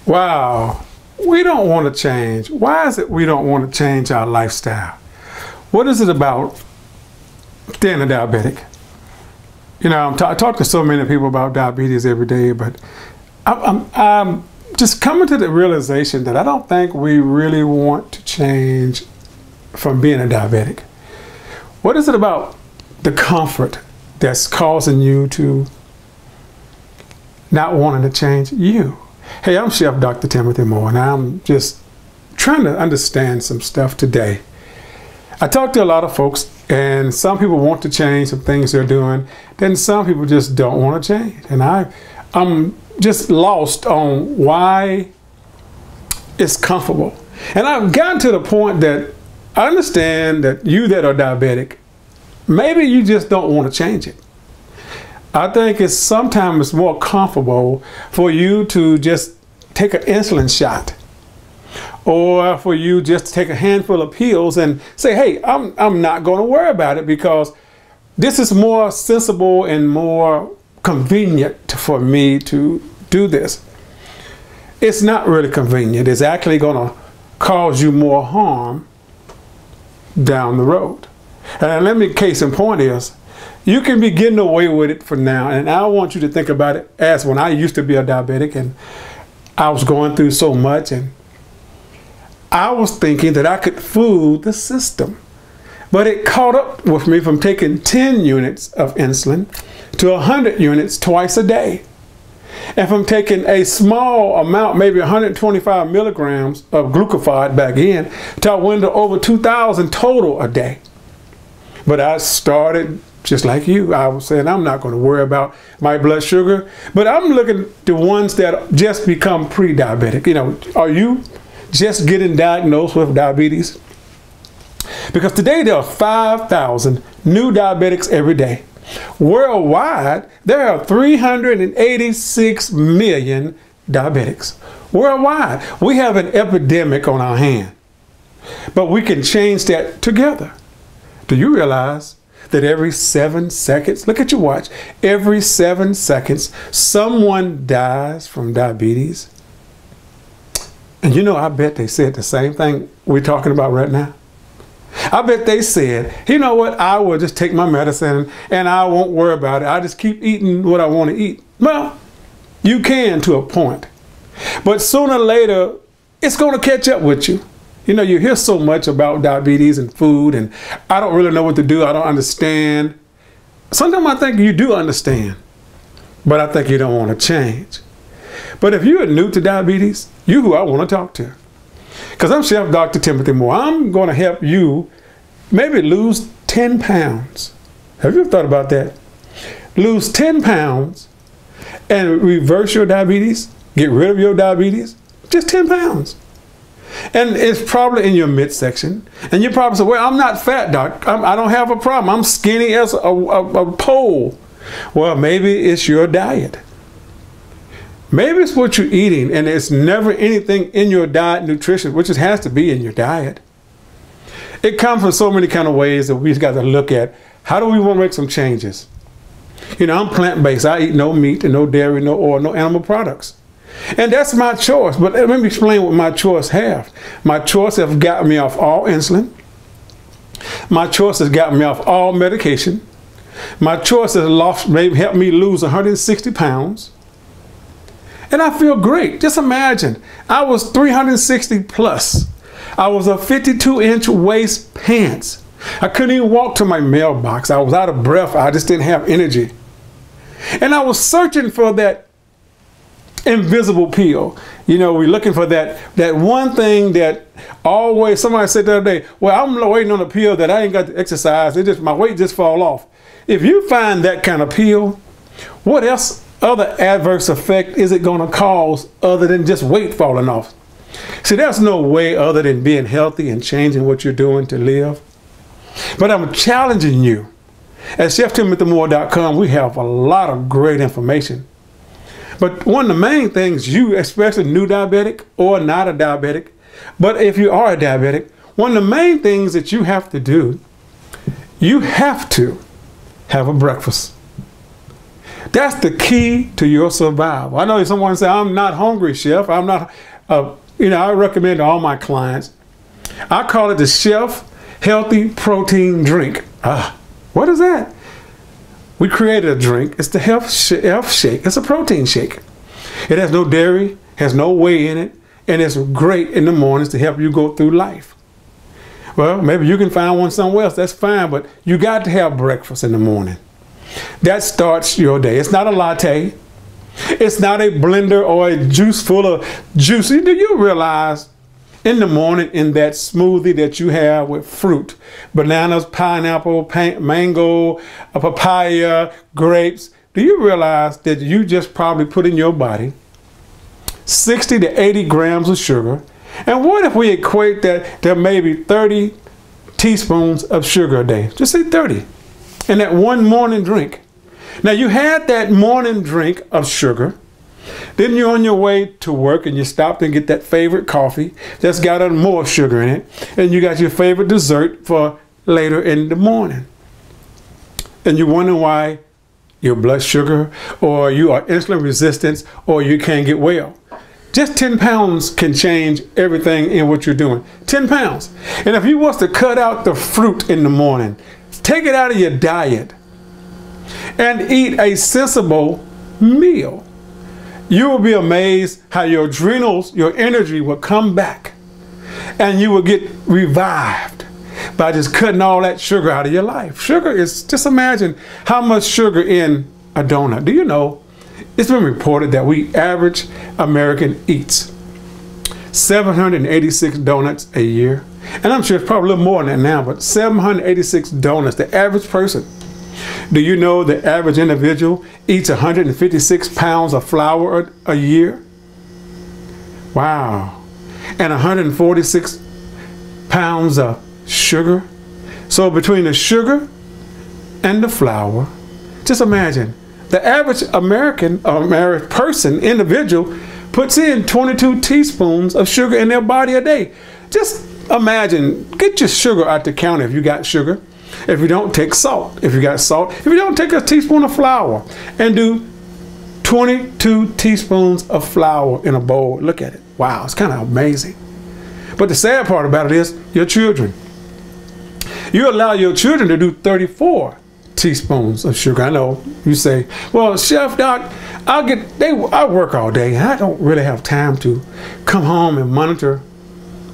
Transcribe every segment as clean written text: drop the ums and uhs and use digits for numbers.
Wow, we don't want to change. Why is it we don't want to change our lifestyle? What is it about being a diabetic? You know, I talk to so many people about diabetes every day, but I'm just coming to the realization that I don't think we really want to change from being a diabetic. What is it about the comfort that's causing you to not wanting to change you? Hey, I'm Chef Dr. Timothy Moore, and I'm just trying to understand some stuff today. I talk to a lot of folks, and some people want to change some things they're doing, then some people just don't want to change. And I'm just lost on why it's comfortable. And I've gotten to the point that I understand that you that are diabetic, maybe you just don't want to change it. I think it's sometimes more comfortable for you to just take an insulin shot, or for you just to take a handful of pills and say, hey, I'm not going to worry about it because this is more sensible and more convenient for me to do this. It's not really convenient. It's actually going to cause you more harm down the road. And let me, case in point is, you can be getting away with it for now. And I want you to think about it as when I used to be a diabetic and I was going through so much, and I was thinking that I could fool the system. But it caught up with me from taking 10 units of insulin to 100 units twice a day. And from taking a small amount, maybe 125 milligrams of glucophage back in, to I went to over 2,000 total a day. But I started just like you. I was saying, I'm not going to worry about my blood sugar, but I'm looking at the ones that just become pre-diabetic. You know, are you just getting diagnosed with diabetes? Because today there are 5,000 new diabetics every day. Worldwide, there are 386 million diabetics. Worldwide, we have an epidemic on our hand, but we can change that together. Do you realize that every 7 seconds, look at your watch, every 7 seconds, someone dies from diabetes? And you know, I bet they said the same thing we're talking about right now. I bet they said, you know what, I will just take my medicine and I won't worry about it. I just keep eating what I want to eat. Well, you can to a point. But sooner or later, it's going to catch up with you. You know, you hear so much about diabetes and food, and I don't really know what to do. I don't understand. Sometimes I think you do understand, but I think you don't want to change. But if you are new to diabetes, you who I want to talk to. Because I'm Chef Dr. Timothy Moore. I'm going to help you maybe lose 10 pounds. Have you ever thought about that? Lose 10 pounds and reverse your diabetes, get rid of your diabetes, just 10 pounds. And it's probably in your midsection. And you probably say, well, I'm not fat, doc. I don't have a problem. I'm skinny as a pole. Well, maybe it's your diet. Maybe it's what you're eating, and it's never anything in your diet, nutrition, which it has to be in your diet. It comes from so many kind of ways that we've got to look at. How do we want to make some changes? You know, I'm plant-based. I eat no meat and no dairy, no oil, no animal products. And that's my choice. But let me explain what my choice have. My choice has gotten me off all insulin. My choice has gotten me off all medication. My choice has maybe helped me lose 160 pounds. And I feel great. Just imagine, I was 360 plus. I was a 52-inch waist pants. I couldn't even walk to my mailbox. I was out of breath. I just didn't have energy. And I was searching for that invisible pill. You know, we're looking for that one thing that always, somebody said the other day, well, I'm waiting on a pill that I ain't got to exercise. My weight just fall off. If you find that kind of pill, what else? Other adverse effect is it going to cause other than just weight falling off? See, there's no way other than being healthy and changing what you're doing to live. But I'm challenging you. At ChefTimothyMoore.com, we have a lot of great information. But one of the main things you, especially new diabetic or not a diabetic, but if you are a diabetic, one of the main things that you have to do, you have to have a breakfast. That's the key to your survival. I know someone say, I'm not hungry, chef. I'm not, I recommend to all my clients, I call it the Chef Healthy Protein Drink. What is that? We created a drink. It's the Health Shake. It's a protein shake. It has no dairy, has no whey in it, and it's great in the mornings to help you go through life. Well, maybe you can find one somewhere else. That's fine, but you got to have breakfast in the morning. That starts your day. It's not a latte. It's not a blender or a juice full of juice. Do you realize in the morning in that smoothie that you have with fruit, bananas, pineapple, mango, a papaya, grapes, do you realize that you just probably put in your body 60 to 80 grams of sugar? And what if we equate that to maybe 30 teaspoons of sugar a day? Just say 30. In that one morning drink. Now you had that morning drink of sugar. Then you're on your way to work and you stopped and get that favorite coffee that's got more sugar in it. And you got your favorite dessert for later in the morning. And you're wondering why your blood sugar or you are insulin resistant or you can't get well. Just 10 pounds can change everything in what you're doing. 10 pounds. And if you was to cut out the fruit in the morning, take it out of your diet and eat a sensible meal, you will be amazed how your adrenals, your energy will come back and you will get revived by just cutting all that sugar out of your life. Sugar is, just imagine how much sugar in a donut. Do you know, it's been reported that we average American eats 786 donuts a year. And I'm sure it's probably a little more than that now, but 786 donuts, the average person. Do you know the average individual eats 156 pounds of flour a year? Wow. And 146 pounds of sugar. So between the sugar and the flour, just imagine the average American person, individual, puts in 22 teaspoons of sugar in their body a day. Just imagine, get your sugar out the counter if you got sugar. If you don't, take salt. If you got salt, if you don't, take a teaspoon of flour and do 22 teaspoons of flour in a bowl. Look at it. Wow, it's kind of amazing. But the sad part about it is your children. You allow your children to do 34 teaspoons of sugar. I know you say, well, Chef Doc, I work all day and I don't really have time to come home and monitor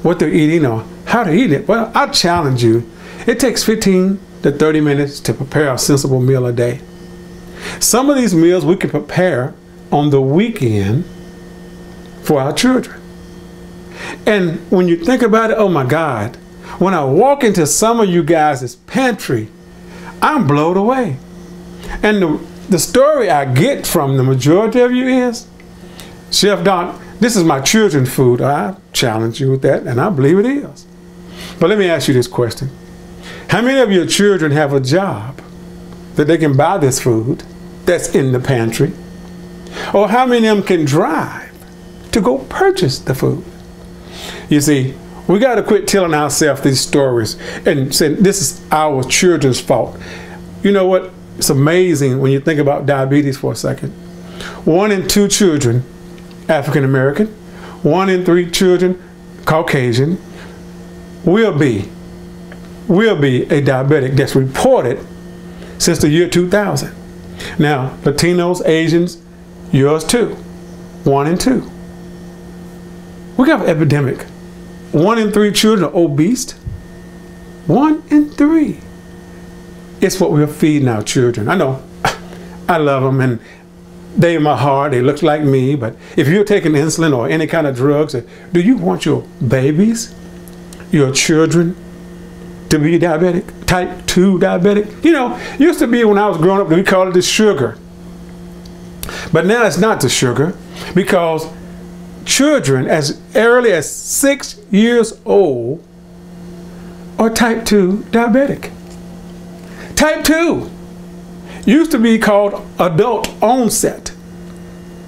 what they're eating or how they're eating it. Well, I challenge you. It takes 15 to 30 minutes to prepare a sensible meal a day. Some of these meals we can prepare on the weekend for our children. And when you think about it, oh my God, when I walk into some of you guys' pantry, I'm blown away. And the story I get from the majority of you is, Chef Doc, this is my children's food. I challenge you with that, and I believe it is. But let me ask you this question. How many of your children have a job that they can buy this food that's in the pantry? Or how many of them can drive to go purchase the food? You see, we got to quit telling ourselves these stories and saying this is our children's fault. You know what? It's amazing when you think about diabetes for a second. 1 in 2 children, African American, 1 in 3 children, Caucasian, will be a diabetic. That's reported since the year 2000. Now, Latinos, Asians, yours too. 1 in 2. We got an epidemic. 1 in 3 children are obese. 1 in 3. It's what we're feeding our children. I know, I love them and they in my heart, they look like me, but if you're taking insulin or any kind of drugs, do you want your babies, your children, to be diabetic, type 2 diabetic? You know, used to be when I was growing up, we called it the sugar. But now it's not the sugar, because children as early as 6 years old are type 2 diabetic. Type 2 used to be called adult onset.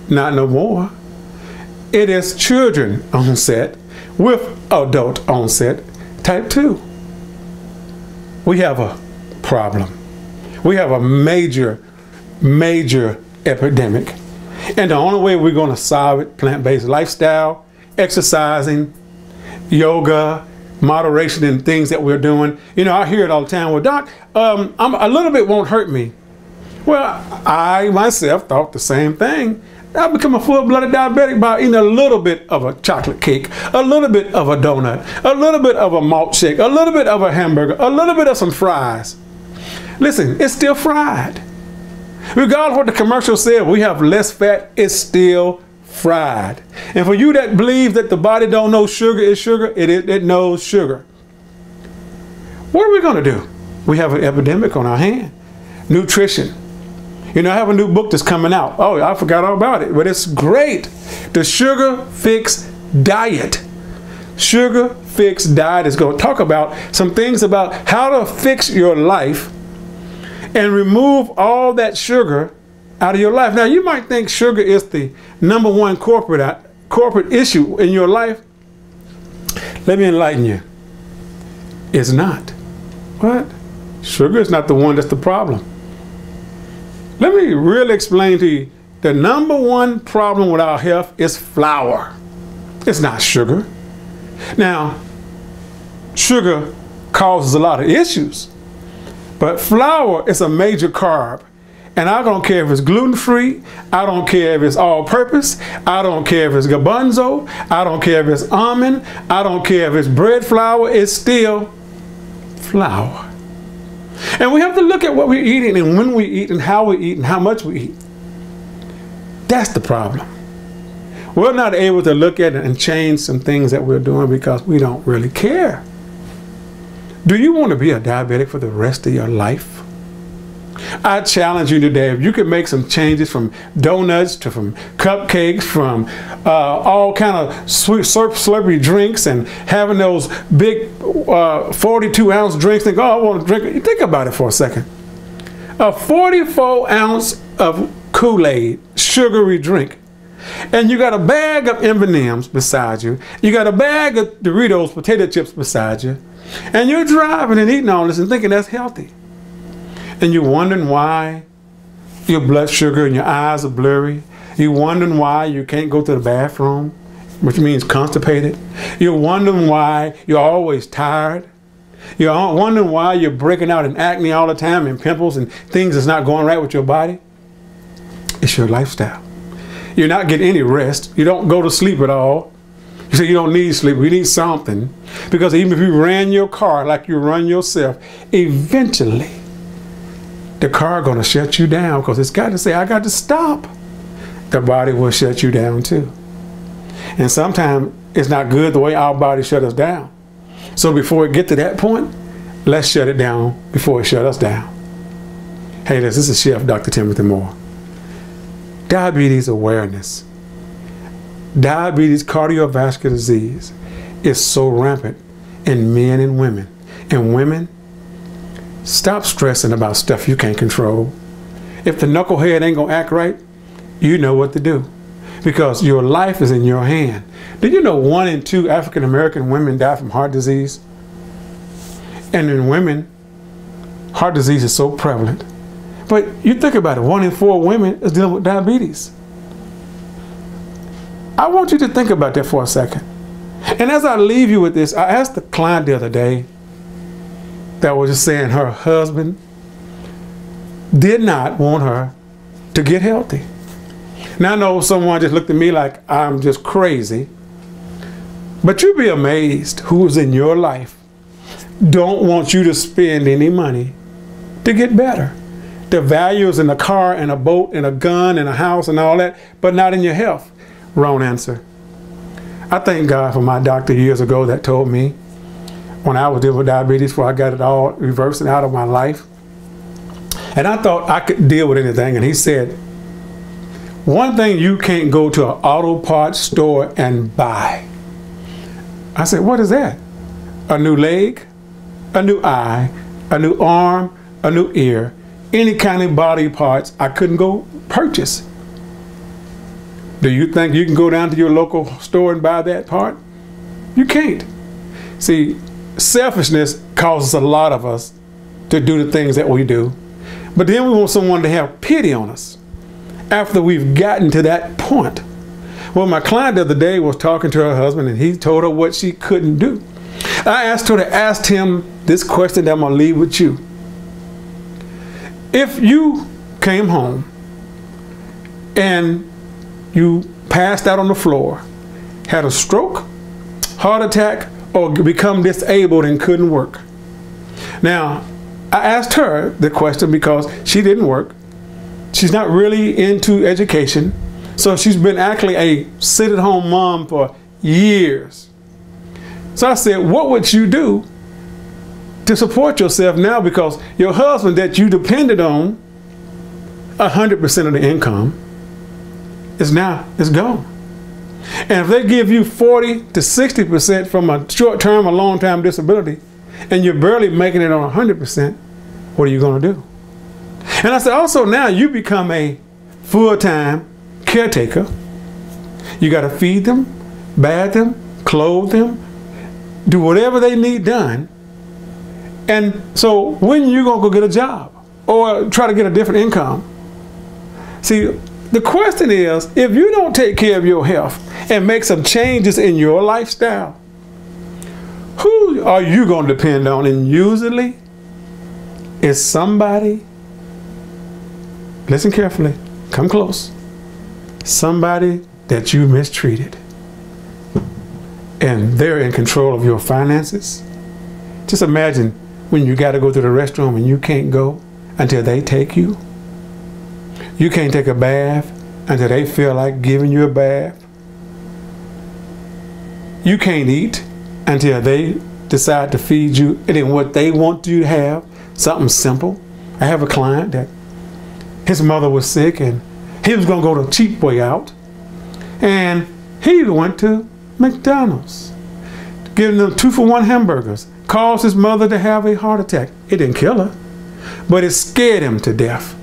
Not no more. It is children onset with adult onset, type 2. We have a problem. We have a major epidemic. And the only way we're going to solve it, plant-based lifestyle, exercising, yoga, moderation in things that we're doing. You know, I hear it all the time. Well, Doc, a little bit won't hurt me. Well, I myself thought the same thing. I become a full-blooded diabetic by eating a little bit of a chocolate cake, a little bit of a donut, a little bit of a malt shake, a little bit of a hamburger, a little bit of some fries. Listen, it's still fried. Regardless of what the commercial said, we have less fat, it's still fried. And for you that believe that the body don't know sugar is sugar, it knows sugar. What are we going to do? We have an epidemic on our hand. Nutrition. You know, I have a new book that's coming out. Oh, I forgot all about it, but it's great. The Sugar Fix Diet. Sugar Fix Diet is going to talk about some things about how to fix your life and remove all that sugar out of your life. Now, you might think sugar is the #1 corporate issue in your life. Let me enlighten you. It's not. What? Sugar is not the one that's the problem. Let me really explain to you. The #1 problem with our health is flour. It's not sugar. Now, sugar causes a lot of issues, but flour is a major carb. And I don't care if it's gluten-free, I don't care if it's all-purpose, I don't care if it's garbanzo, I don't care if it's almond, I don't care if it's bread flour, it's still flour. And we have to look at what we're eating and when we eat and how we eat and how much we eat. That's the problem. We're not able to look at it and change some things that we're doing because we don't really care. Do you want to be a diabetic for the rest of your life? I challenge you today, if you could make some changes from donuts to from cupcakes, from all kind of sweet slurpy drinks and having those big 42-ounce drinks, think, oh, I want to drink it. Think about it for a second. A 44-ounce of Kool-Aid, sugary drink, and you got a bag of M&Ms beside you, you got a bag of Doritos potato chips beside you, and you're driving and eating all this and thinking that's healthy. And you're wondering why your blood sugar and your eyes are blurry. You're wondering why you can't go to the bathroom, which means constipated. You're wondering why you're always tired. You're wondering why you're breaking out in acne all the time and pimples and things that's not going right with your body. It's your lifestyle. You're not getting any rest. You don't go to sleep at all. You say you don't need sleep. You need something. Because even if you ran your car like you run yourself, eventually the car going to shut you down because it's got to say, I got to stop. The body will shut you down too. And sometimes it's not good the way our body shut us down. So before it get to that point, let's shut it down before it shut us down. Hey, this is Chef Dr. Timothy Moore. Diabetes awareness. Diabetes cardiovascular disease is so rampant in men and women. And women, stop stressing about stuff you can't control. If the knucklehead ain't gonna act right, you know what to do. Because your life is in your hand. Did you know 1 in 2 African American women die from heart disease? And in women, heart disease is so prevalent. But you think about it, 1 in 4 women is dealing with diabetes. I want you to think about that for a second. And as I leave you with this, I asked the client the other day that was just saying her husband did not want her to get healthy. Now I know someone just looked at me like I'm just crazy, but you'd be amazed who's in your life don't want you to spend any money to get better. The value is in a car and a boat and a gun and a house and all that, but not in your health. Wrong answer. I thank God for my doctor years ago that told me when I was dealing with diabetes before I got it all reversed and out of my life. And I thought I could deal with anything. And he said, one thing you can't go to an auto parts store and buy. I said, what is that? A new leg, a new eye, a new arm, a new ear, any kind of body parts I couldn't go purchase. Do you think you can go down to your local store and buy that part? You can't. See, selfishness causes a lot of us to do the things that we do. But then we want someone to have pity on us after we've gotten to that point. Well, my client the other day was talking to her husband, and he told her what she couldn't do. I asked her to ask him this question that I'm going to leave with you. If you came home and you passed out on the floor, had a stroke, heart attack, or become disabled and couldn't work. Now, I asked her the question because she didn't work. She's not really into education. So she's been actually a sit-at-home mom for years. So I said, what would you do to support yourself now, because your husband that you depended on 100% of the income is gone. And if they give you 40 to 60% from a short-term or long-term disability, and you're barely making it on 100%, what are you going to do? And I said, also now you become a full-time caretaker. You got to feed them, bathe them, clothe them, do whatever they need done. And so when you going to go get a job or try to get a different income? See, the question is, if you don't take care of your health and make some changes in your lifestyle, who are you going to depend on? And usually it's somebody, listen carefully, come close, somebody that you mistreated. And they're in control of your finances. Just imagine when you got to go to the restroom and you can't go until they take you. You can't take a bath until they feel like giving you a bath. You can't eat until they decide to feed you and then what they want you to have, something simple. I have a client that his mother was sick and he was going to go the cheap way out. And he went to McDonald's, giving them 2-for-1 hamburgers, caused his mother to have a heart attack. It didn't kill her, but it scared him to death.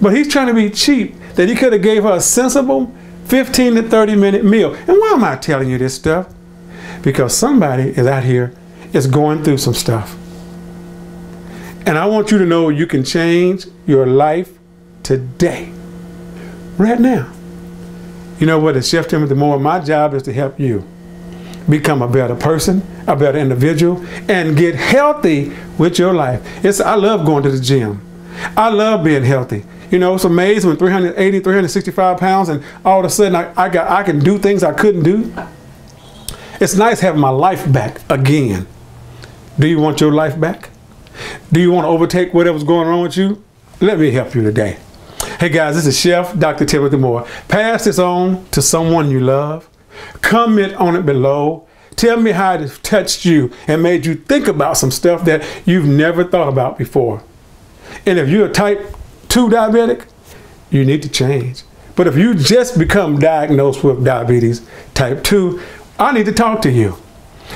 But he's trying to be cheap, that he could have gave her a sensible 15 to 30-minute meal. And why am I telling you this stuff? Because somebody is out here is going through some stuff. And I want you to know you can change your life today, right now. You know what, as Chef Timothy Moore, my job is to help you become a better person, a better individual, and get healthy with your life. I love going to the gym. I love being healthy. You know, it's amazing when 380, 365 pounds and all of a sudden I can do things I couldn't do. It's nice having my life back again. Do you want your life back? Do you want to overtake whatever's going on with you? Let me help you today. Hey guys, this is Chef Dr. Timothy Moore. Pass this on to someone you love. Comment on it below. Tell me how it touched you and made you think about some stuff that you've never thought about before. And if you're a type 2 diabetic, you need to change. But if you just become diagnosed with diabetes type 2, I need to talk to you,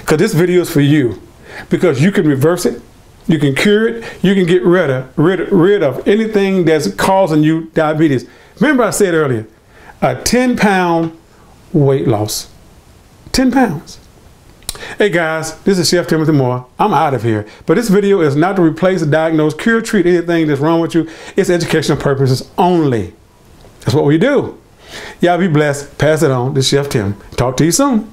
because this video is for you, because you can reverse it, you can cure it, you can get rid of anything that's causing you diabetes. Remember I said earlier, a 10-pound weight loss. 10 pounds. Hey guys, this is Chef Timothy Moore. I'm out of here. But this video is not to replace, diagnose, cure, treat anything that's wrong with you. It's educational purposes only. That's what we do. Y'all be blessed. Pass it on. This is Chef Tim. Talk to you soon.